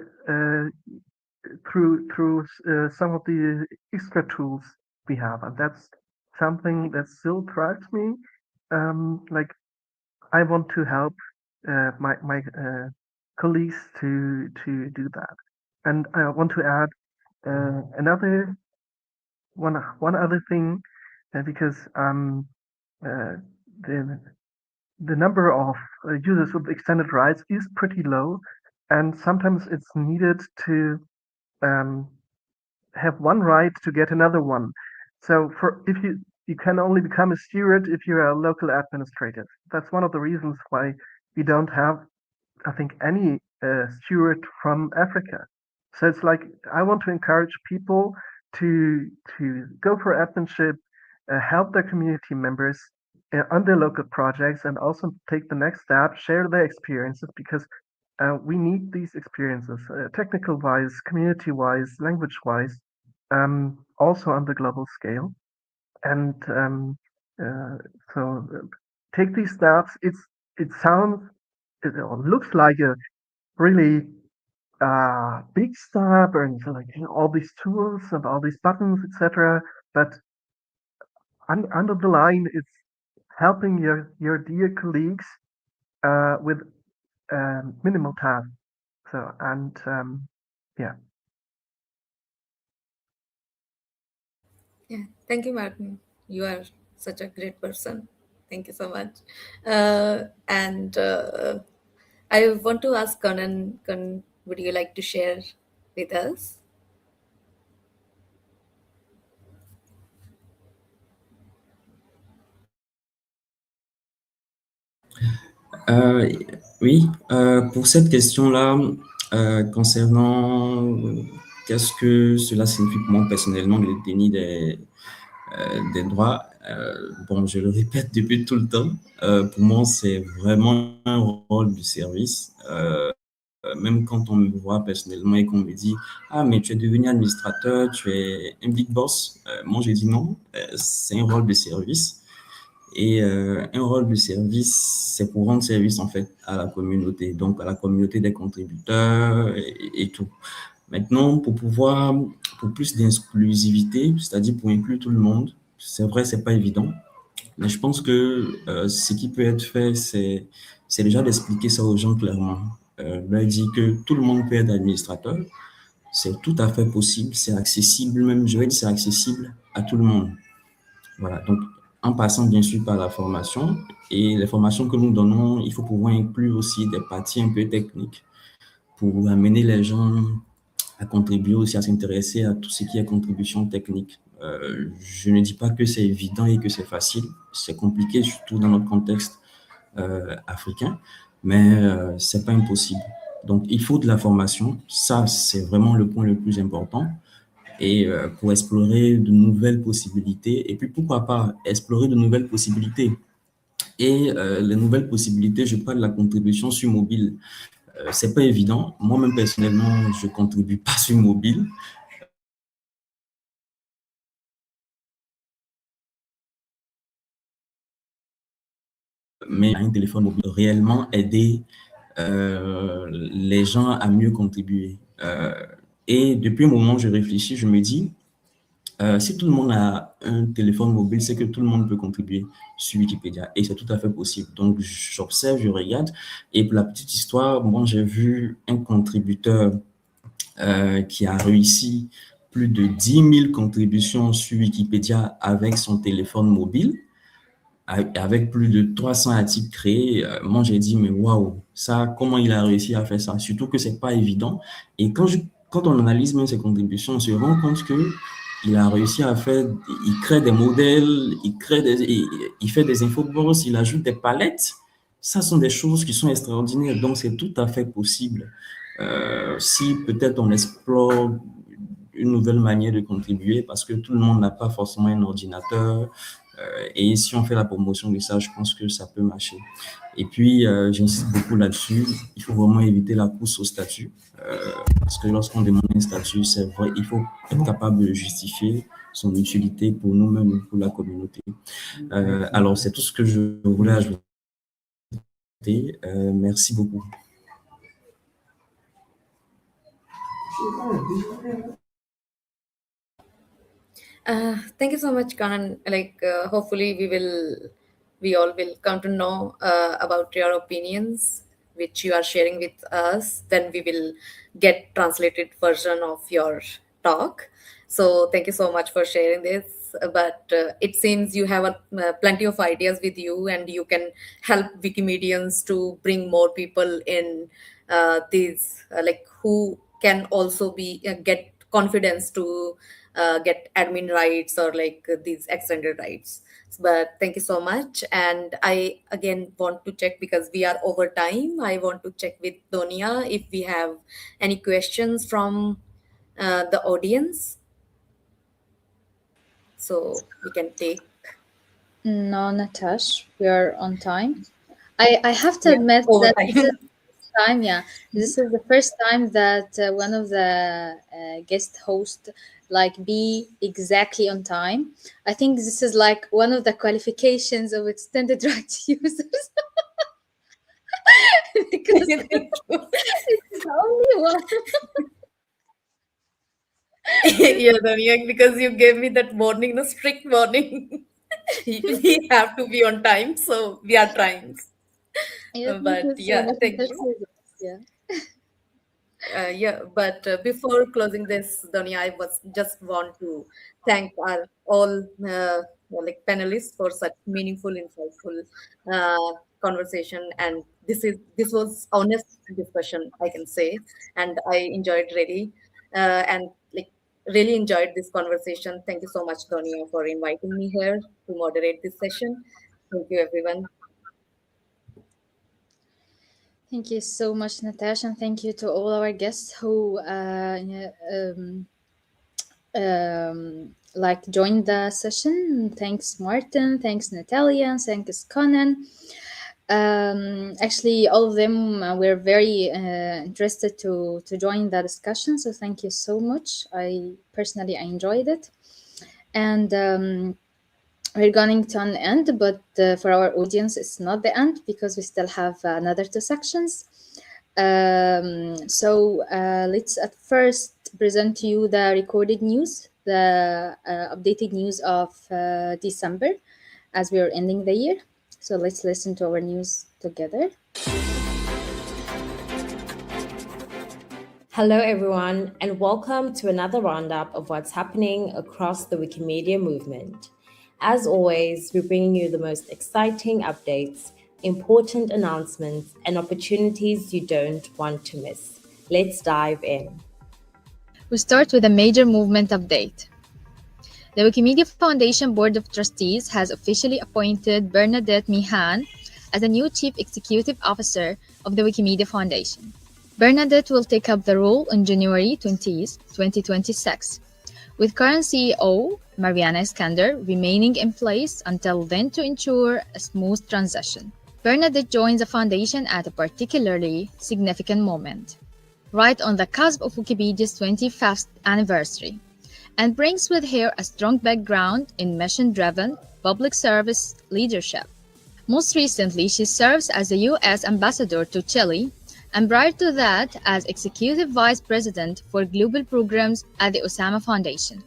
through some of the extra tools we have, and that's something that still drives me. Like I want to help my colleagues to do that, and I want to add another one other thing, because uh, the the number of users with extended rights is pretty low, and sometimes it's needed to um, have one right to get another one. So for if you can only become a steward if you're a local administrator. That's one of the reasons why we don't have, I think, any steward from Africa. So it's like I want to encourage people to go for adminship, help their community members on their local projects, and also take the next step, share their experiences, because we need these experiences, technical wise, community wise, language wise, also on the global scale. And uh, so take these steps. It sounds, it looks like a really big step, and so like all these tools and all these buttons, etc. But under the line, it's helping your dear colleagues with minimal tasks. So and yeah. Yeah. Thank you, Martin. You are such a great person. Thank you so much. And I want to ask Konan, would you like to share with us? Euh, oui, pour cette question-là, concernant qu'est-ce que cela signifie pour moi personnellement, le déni des droits, Bon, je le répète depuis tout le temps. Pour moi, c'est vraiment un rôle du service. Même quand on me voit personnellement et qu'on me dit « Ah, mais tu es devenu administrateur, tu es un big boss. » Moi, je dis non, c'est un rôle de service. Et un rôle de service, c'est pour rendre service en fait à la communauté, donc à la communauté des contributeurs et tout. Maintenant, pour plus d'inclusivité, c'est-à-dire pour inclure tout le monde, c'est vrai, c'est pas évident, mais je pense que ce qui peut être fait, c'est déjà d'expliquer ça aux gens clairement. Leur dire que tout le monde peut être administrateur, c'est tout à fait possible, c'est accessible même, je vais dire c'est accessible à tout le monde. Voilà, donc en passant bien sûr par la formation, et les formations que nous donnons, il faut pouvoir inclure aussi des parties un peu techniques pour amener les gens à contribuer aussi, à s'intéresser à tout ce qui est contribution technique. Je ne dis pas que c'est évident et que c'est facile, c'est compliqué, surtout dans notre contexte africain, mais c'est pas impossible. Donc, il faut de la formation, ça, c'est vraiment le point le plus important, et pour explorer de nouvelles possibilités, et puis pourquoi pas explorer de nouvelles possibilités. Et les nouvelles possibilités, je parle de la contribution sur mobile. C'est pas évident. Moi-même, personnellement, je contribue pas sur mobile. Mais un téléphone mobile réellement aider les gens à mieux contribuer. Et depuis un moment, je réfléchis, je me dis, si tout le monde a un téléphone mobile, c'est que tout le monde peut contribuer sur Wikipédia et c'est tout à fait possible. Donc, j'observe, je regarde. Et pour la petite histoire, moi, j'ai vu un contributeur qui a réussi plus de 10 000 contributions sur Wikipédia avec son téléphone mobile, avec plus de 300 articles créés. Moi, j'ai dit, mais waouh, ça, comment il a réussi à faire ça? Surtout que c'est pas évident. Et quand on analyse même ses contributions, on se rend compte que il a réussi à faire, il crée des modèles, il fait des infobox, il ajoute des palettes. Ça sont des choses qui sont extraordinaires. Donc, c'est tout à fait possible. Si peut-être on explore une nouvelle manière de contribuer, parce que tout le monde n'a pas forcément un ordinateur, et si on fait la promotion de ça, je pense que ça peut marcher. Et puis, j'insiste beaucoup là-dessus, il faut vraiment éviter la course au statut, parce que lorsqu'on demande un statut, c'est vrai, il faut être capable de justifier son utilité pour nous-mêmes, pour la communauté. Alors, c'est tout ce que je voulais ajouter. Merci beaucoup. Thank you so much, Konan. Hopefully we all will come to know about your opinions, which you are sharing with us. Then we will get translated version of your talk. So thank you so much for sharing this. But it seems you have plenty of ideas with you, and you can help Wikimedians to bring more people in who can also be get confidence to get admin rights or these extended rights. But thank you so much. And I again want to check, because we are over time, I want to check with Donia if we have any questions from the audience, so we can take. No, Nitesh, we are on time. I have to admit over that time. this is time, yeah. This is the first time that one of the guest hosts be exactly on time. I think this is like one of the qualifications of extended rights users. Because it's the only one. Yeah, Donia, because you gave me that warning, no strict warning. We have to be on time, so we are trying. Yeah, thank But you so yeah, much. thank you. Yeah. But before closing this, Donia, I was just want to thank our all panelists for such meaningful, insightful conversation, and this was honest discussion, I can say, and I enjoyed really, and really enjoyed this conversation. Thank you so much, Donia, for inviting me here to moderate this session. Thank you, everyone. Thank you so much, Natasha, and thank you to all our guests who like joined the session. Thanks, Martin. Thanks, Natalia. Thanks, Konan. Actually, all of them were very interested to join the discussion. So thank you so much. I personally enjoyed it, and we're going to an end. But for our audience, it's not the end because we still have another two sections. So let's at first present to you the recorded news, the updated news of December, as we are ending the year. So let's listen to our news together. Hello, everyone, and welcome to another roundup of what's happening across the Wikimedia movement. As always, we're bringing you the most exciting updates, important announcements, and opportunities you don't want to miss. Let's dive in. We start with a major movement update. The Wikimedia Foundation Board of Trustees has officially appointed Bernadette Mihan as the new Chief Executive Officer of the Wikimedia Foundation. Bernadette will take up the role on January 20, 2026, with current CEO Mariana Iskander remaining in place until then to ensure a smooth transition. Bernadette joins the foundation at a particularly significant moment, right on the cusp of Wikipedia's 25th anniversary, and brings with her a strong background in mission-driven public service leadership. Most recently, she serves as the U.S. Ambassador to Chile, and prior to that, as Executive Vice President for Global Programs at the Osama Foundation,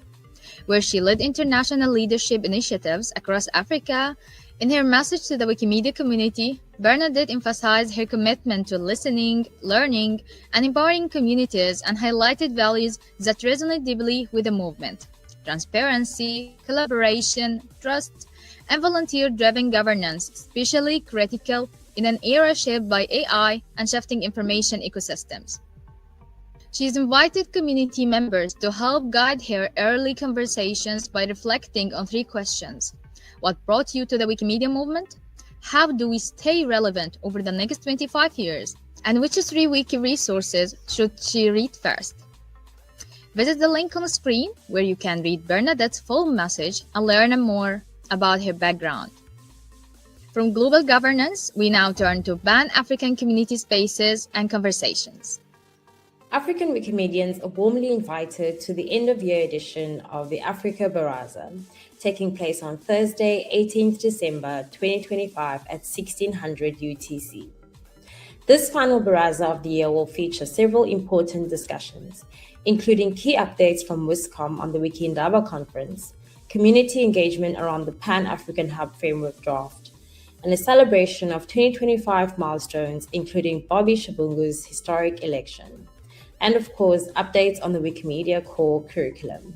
where she led international leadership initiatives across Africa. In her message to the Wikimedia community, Bernadette emphasized her commitment to listening, learning, and empowering communities and highlighted values that resonate deeply with the movement: transparency, collaboration, trust, and volunteer-driven governance, especially critical in an era shaped by AI and shifting information ecosystems. She's invited community members to help guide her early conversations by reflecting on three questions. What brought you to the Wikimedia movement? How do we stay relevant over the next 25 years? And which three wiki resources should she read first? Visit the link on the screen where you can read Bernadette's full message and learn more about her background. From global governance, we now turn to Pan-African community spaces and conversations. African Wikimedians are warmly invited to the end-of-year edition of the Africa Baraza, taking place on Thursday, 18th December 2025 at 1600 UTC. This final Baraza of the year will feature several important discussions, including key updates from WISCOM on the WikiIndaba conference, community engagement around the Pan-African Hub Framework draft, and a celebration of 2025 milestones, including Bobby Shabungu's historic election, and of course, updates on the Wikimedia core curriculum.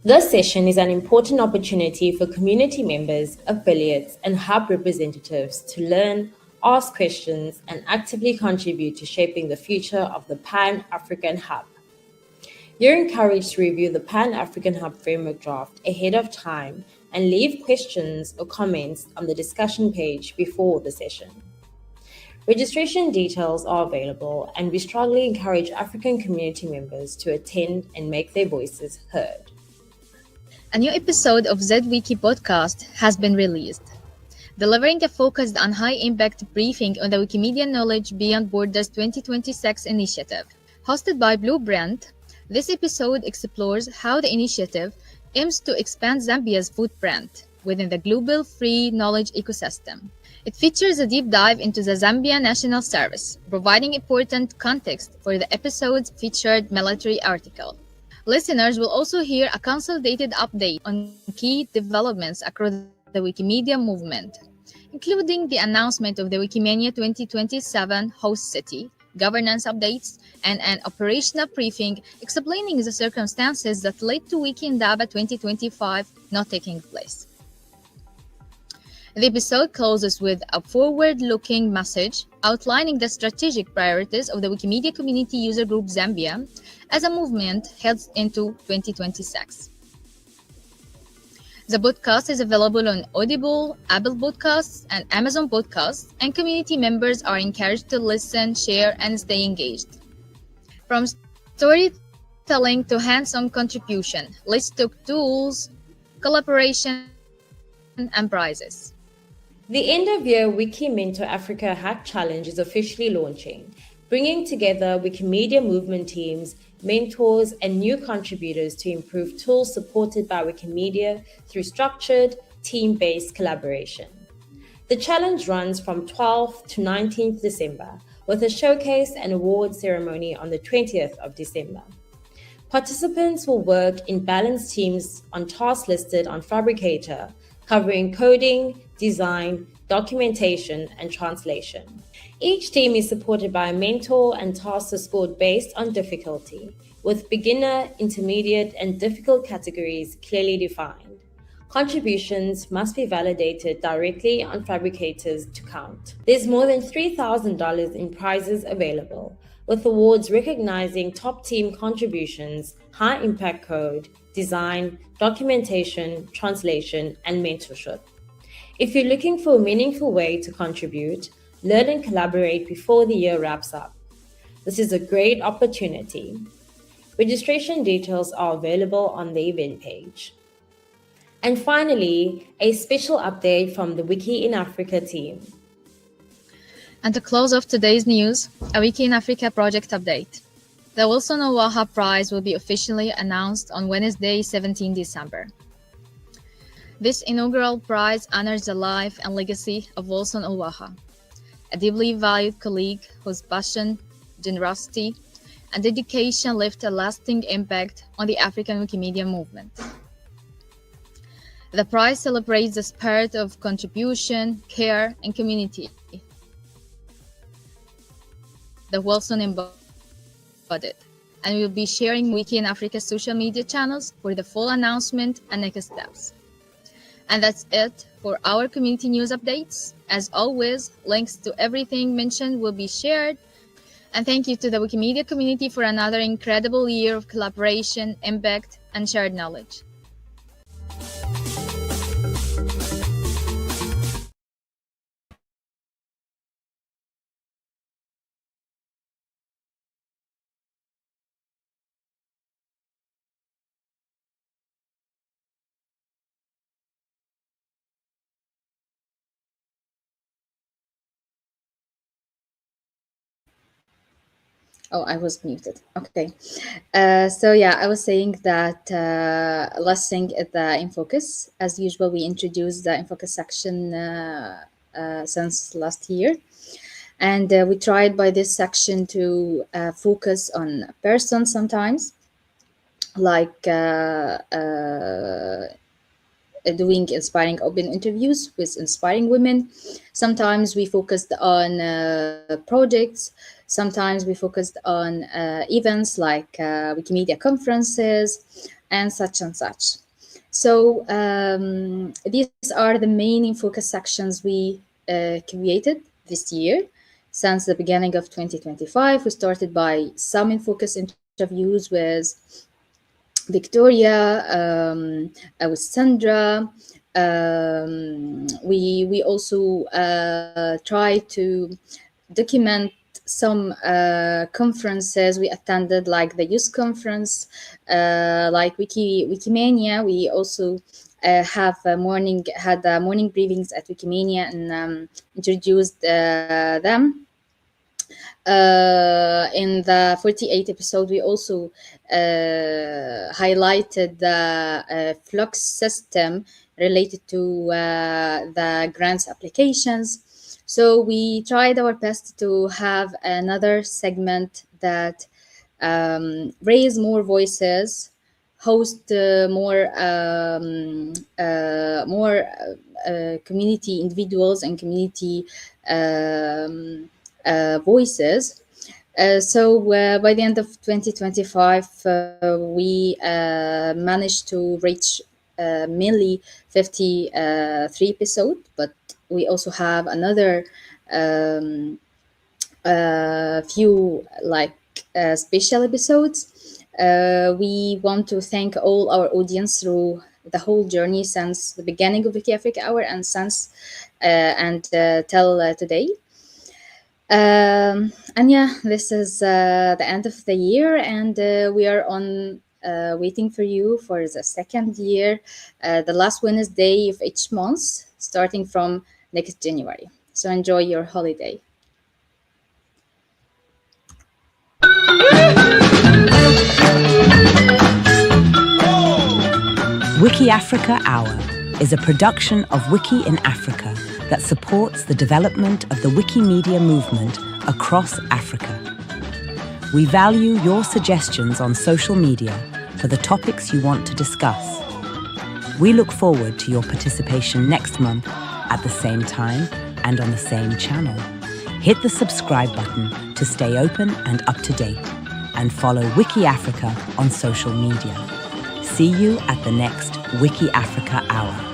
This session is an important opportunity for community members, affiliates, and hub representatives to learn, ask questions, and actively contribute to shaping the future of the Pan-African Hub. You're encouraged to review the Pan-African Hub Framework draft ahead of time and leave questions or comments on the discussion page before the session. Registration details are available, and we strongly encourage African community members to attend and make their voices heard. A new episode of ZWiki podcast has been released, delivering a focused and high-impact briefing on the Wikimedia Knowledge Beyond Borders 2026 initiative. Hosted by Blueprint, this episode explores how the initiative aims to expand Zambia's footprint within the global free knowledge ecosystem. It features a deep dive into the Zambia National Service, providing important context for the episode's featured military article. Listeners will also hear a consolidated update on key developments across the Wikimedia movement, including the announcement of the Wikimania 2027 host city, governance updates, and an operational briefing explaining the circumstances that led to WikiIndaba 2025 not taking place. The episode closes with a forward-looking message outlining the strategic priorities of the Wikimedia Community User Group Zambia as a movement heads into 2026. The podcast is available on Audible, Apple Podcasts, and Amazon Podcasts, and community members are encouraged to listen, share, and stay engaged. From storytelling a link to hands-on contribution, list of tools, collaboration, and prizes. The end-of-year Wiki Mentor Africa Hack Challenge is officially launching, bringing together Wikimedia movement teams, mentors, and new contributors to improve tools supported by Wikimedia through structured, team-based collaboration. The challenge runs from 12th to 19th December, with a showcase and award ceremony on the 20th of December. Participants will work in balanced teams on tasks listed on Fabricator, covering coding, design, documentation, and translation. Each team is supported by a mentor and tasks are scored based on difficulty, with beginner, intermediate, and difficult categories clearly defined. Contributions must be validated directly on Fabricators to count. There's more than $3,000 in prizes available, with awards recognizing top team contributions, high impact code, design, documentation, translation, and mentorship. If you're looking for a meaningful way to contribute, learn and collaborate before the year wraps up. This is a great opportunity. Registration details are available on the event page. And finally, a special update from the Wiki in Africa team. And to close off today's news, a Wiki in Africa project update. The Wilson Owaha Prize will be officially announced on Wednesday, 17 December. This inaugural prize honors the life and legacy of Wilson Owaha, a deeply valued colleague whose passion, generosity, and dedication left a lasting impact on the African Wikimedia movement. The prize celebrates the spirit of contribution, care, and community that Wilson embodied, and we'll be sharing Wiki in Africa's social media channels for the full announcement and next steps. And that's it for our community news updates. As always, links to everything mentioned will be shared. And thank you to the Wikimedia community for another incredible year of collaboration, impact, and shared knowledge. Oh, I was muted. Okay. I was saying that last thing is the In Focus. As usual, we introduced the In Focus section since last year. And we tried by this section to focus on a person sometimes, like doing inspiring open interviews with inspiring women. Sometimes we focused on projects. Sometimes we focused on events like Wikimedia conferences and such and such. So these are the main In Focus sections we created this year. Since the beginning of 2025, we started by some In Focus interviews with Victoria, with Sandra. We also try to document some conferences we attended, like the youth conference, like Wikimania. We also had morning briefings at Wikimania and introduced them. In the 48th episode, we also highlighted the flux system related to the grants applications. So we tried our best to have another segment that raise more voices, host more community individuals and community voices. So by the end of 2025, we managed to reach mainly 53 episodes, but we also have another few special episodes. We want to thank all our audience through the whole journey since the beginning of WikiAfrica Hour and till today. And yeah, this is the end of the year, and we are on waiting for you for the second year, the last Wednesday of each month, starting from next January. So enjoy your holiday. WikiAfrica Hour is a production of Wiki in Africa that supports the development of the Wikimedia movement across Africa. We value your suggestions on social media for the topics you want to discuss. We look forward to your participation next month at the same time and on the same channel. Hit the subscribe button to stay open and up to date, and follow WikiAfrica on social media. See you at the next WikiAfrica Hour.